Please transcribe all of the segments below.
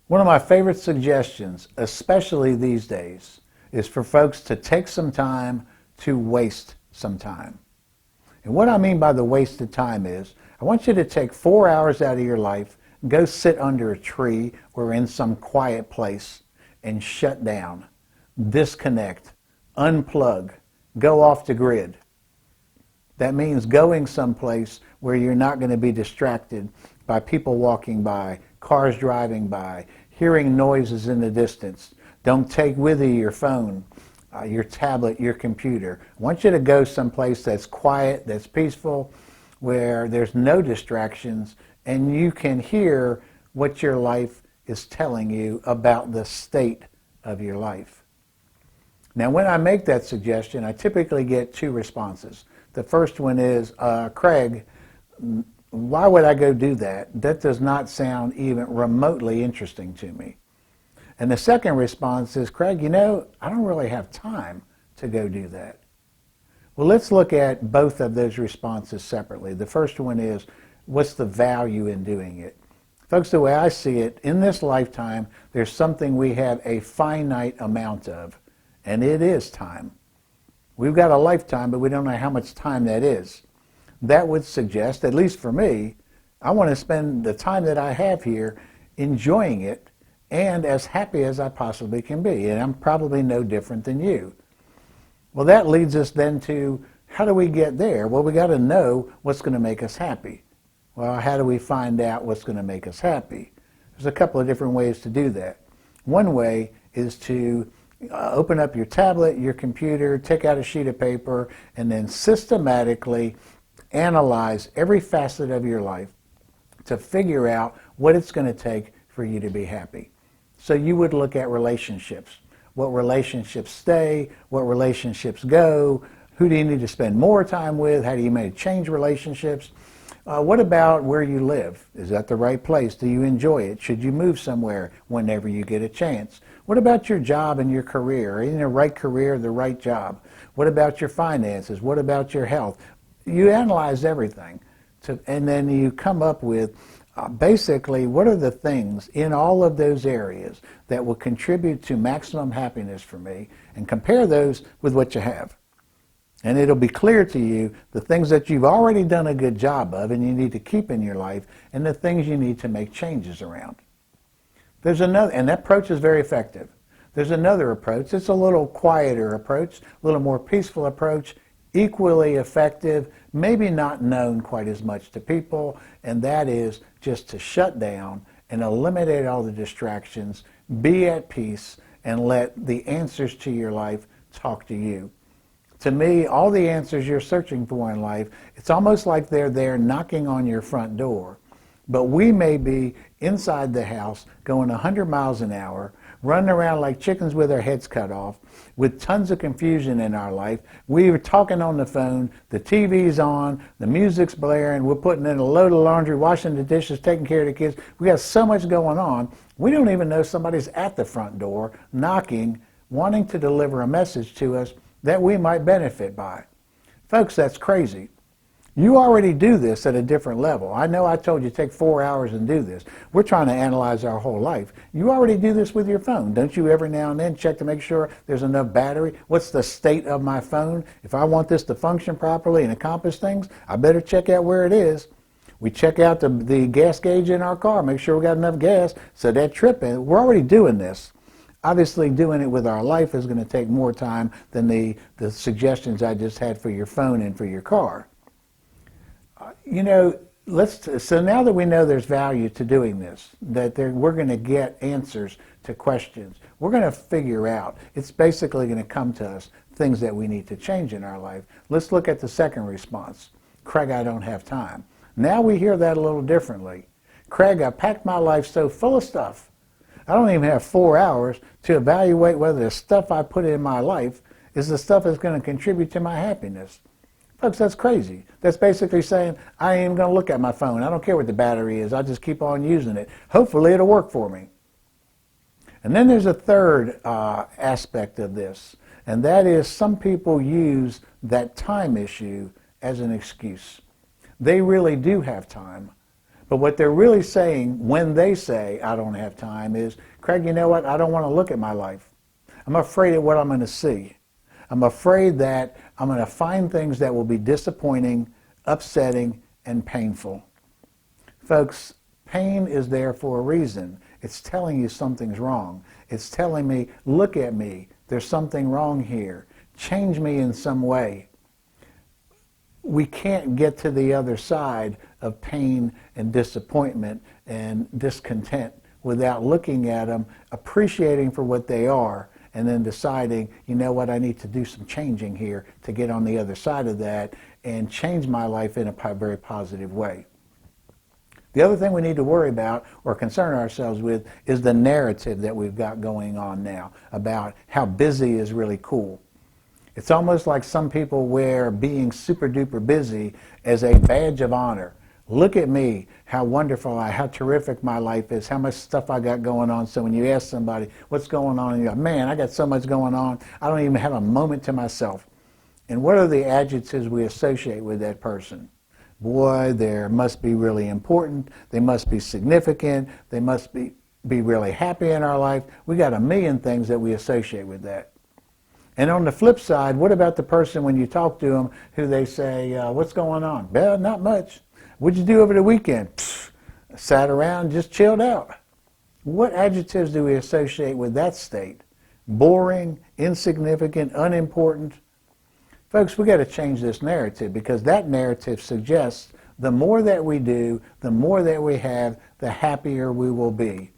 One of my favorite suggestions, especially these days, is for folks to take some time to waste some time. And what I mean by the wasted time is, I want you to take 4 hours out of your life, go sit under a tree or in some quiet place and shut down, disconnect, unplug, go off the grid. That means going someplace where you're not going to be distracted by people walking by, cars driving by, hearing noises in the distance. Don't take with you your phone, your tablet, your computer. I want you to go someplace that's quiet, that's peaceful, where there's no distractions, and you can hear what your life is telling you about the state of your life. Now, when I make that suggestion, I typically get two responses. The first one is, Craig, why would I go do that? That does not sound even remotely interesting to me. And the second response is, Craig, I don't really have time to go do that. Well, let's look at both of those responses separately. The first one is, what's the value in doing it? Folks, the way I see it, in this lifetime, there's something we have a finite amount of, and it is time. We've got a lifetime, but we don't know how much time that is. That would suggest, at least for me, I want to spend the time that I have here enjoying it and as happy as I possibly can be. And I'm probably no different than you. Well, that leads us then to, how do we get there? Well, we got to know what's going to make us happy. Well, how do we find out what's going to make us happy? There's a couple of different ways to do that. One way is to open up your tablet, your computer, take out a sheet of paper, and then systematically analyze every facet of your life to figure out what it's going to take for you to be happy. So you would look at relationships. What relationships stay? What relationships go? Who do you need to spend more time with? How do you maybe change relationships? What about where you live? Is that the right place? Do you enjoy it? Should you move somewhere whenever you get a chance? What about your job and your career? Are you in the right career, the right job? What about your finances? What about your health? You analyze everything, and then you come up with basically what are the things in all of those areas that will contribute to maximum happiness for me, and compare those with what you have. And it'll be clear to you the things that you've already done a good job of and you need to keep in your life, and the things you need to make changes around. There's another, and that approach is very effective. There's another approach. It's a little quieter approach, a little more peaceful approach, equally effective, maybe not known quite as much to people, and that is just to shut down and eliminate all the distractions, be at peace, and let the answers to your life talk to you. To me, all the answers you're searching for in life, it's almost like they're there knocking on your front door. But we may be inside the house going 100 miles an hour, running around like chickens with our heads cut off, with tons of confusion in our life. We were talking on the phone, the TV's on, the music's blaring, we're putting in a load of laundry, washing the dishes, taking care of the kids. We got so much going on, we don't even know somebody's at the front door, knocking, wanting to deliver a message to us that we might benefit by. Folks, that's crazy. You already do this at a different level. I know I told you take 4 hours and do this. We're trying to analyze our whole life. You already do this with your phone. Don't you every now and then check to make sure there's enough battery? What's the state of my phone? If I want this to function properly and accomplish things, I better check out where it is. We check out the gas gauge in our car, make sure we got enough gas, so that trip in. We're already doing this. Obviously, doing it with our life is going to take more time than the suggestions I just had for your phone and for your car. So now that we know there's value to doing this, that we're going to get answers to questions, we're going to figure out, it's basically going to come to us, things that we need to change in our life. Let's look at the second response. Craig, I don't have time. Now we hear that a little differently. Craig, I packed my life so full of stuff. I don't even have 4 hours to evaluate whether the stuff I put in my life is the stuff that's going to contribute to my happiness. Folks, that's crazy. That's basically saying, I ain't even going to look at my phone. I don't care what the battery is. I'll just keep on using it. Hopefully it'll work for me. And then there's a third aspect of this, and that is some people use that time issue as an excuse. They really do have time, But what they're really saying when they say, I don't have time, is, Craig, you know what? I don't want to look at my life. I'm afraid of what I'm going to see. I'm afraid that I'm going to find things that will be disappointing, upsetting, and painful. Folks, pain is there for a reason. It's telling you something's wrong. It's telling me, look at me. There's something wrong here. Change me in some way. We can't get to the other side of pain and disappointment and discontent without looking at them, appreciating for what they are, and then deciding, you know what, I need to do some changing here to get on the other side of that and change my life in a very positive way. The other thing we need to worry about or concern ourselves with is the narrative that we've got going on now about how busy is really cool. It's almost like some people wear being super duper busy as a badge of honor. Look at me, how wonderful how terrific my life is, how much stuff I got going on. So when you ask somebody, what's going on? And you go, man, I got so much going on, I don't even have a moment to myself. And what are the adjectives we associate with that person? Boy, they must be really important. They must be significant. They must be really happy in our life. We got a million things that we associate with that. And on the flip side, what about the person when you talk to them who they say, what's going on? Well, not much. What'd you do over the weekend? Pfft, sat around, just chilled out. What adjectives do we associate with that state? Boring, insignificant, unimportant. Folks, we got to change this narrative, because that narrative suggests the more that we do, the more that we have, the happier we will be.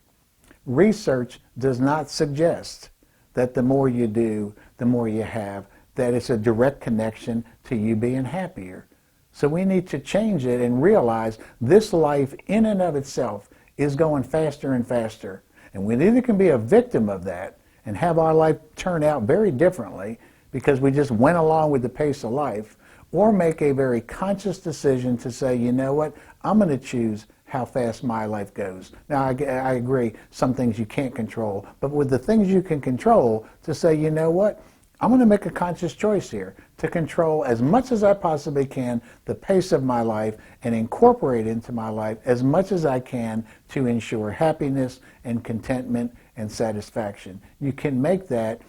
Research does not suggest that the more you do, the more you have, that it's a direct connection to you being happier. So we need to change it and realize this life in and of itself is going faster and faster. And we either can be a victim of that and have our life turn out very differently because we just went along with the pace of life, or make a very conscious decision to say, you know what, I'm going to choose how fast my life goes. Now, I agree, some things you can't control, but with the things you can control, to say, you know what, I'm going to make a conscious choice here to control as much as I possibly can the pace of my life and incorporate into my life as much as I can to ensure happiness and contentment and satisfaction. You can make that,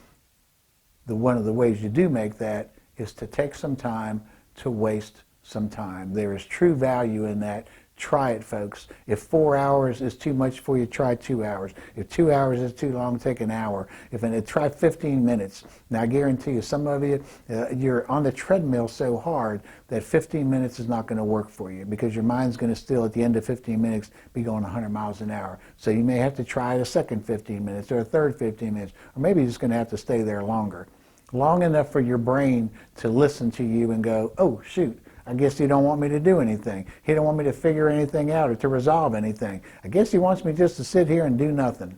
one of the ways you do make that is to take some time to waste some time. There is true value in that. Try it, folks. If 4 hours is too much for you, try 2 hours. If 2 hours is too long, take an hour. Try 15 minutes. Now, I guarantee you, some of you, you're on the treadmill so hard that 15 minutes is not going to work for you, because your mind's going to still, at the end of 15 minutes, be going 100 miles an hour. So you may have to try a second 15 minutes or a third 15 minutes, or maybe you're just going to have to stay there longer. Long enough for your brain to listen to you and go, oh, shoot, I guess he don't want me to do anything. He don't want me to figure anything out or to resolve anything. I guess he wants me just to sit here and do nothing.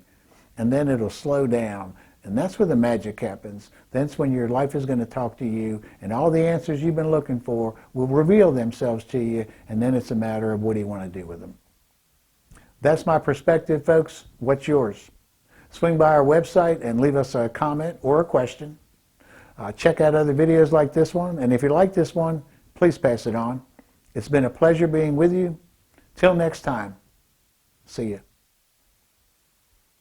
And then it'll slow down. And that's where the magic happens. That's when your life is going to talk to you, and all the answers you've been looking for will reveal themselves to you, and then it's a matter of what do you want to do with them. That's my perspective, folks. What's yours? Swing by our website and leave us a comment or a question. Check out other videos like this one, and if you like this one, please pass it on. It's been a pleasure being with you. Till next time, see you.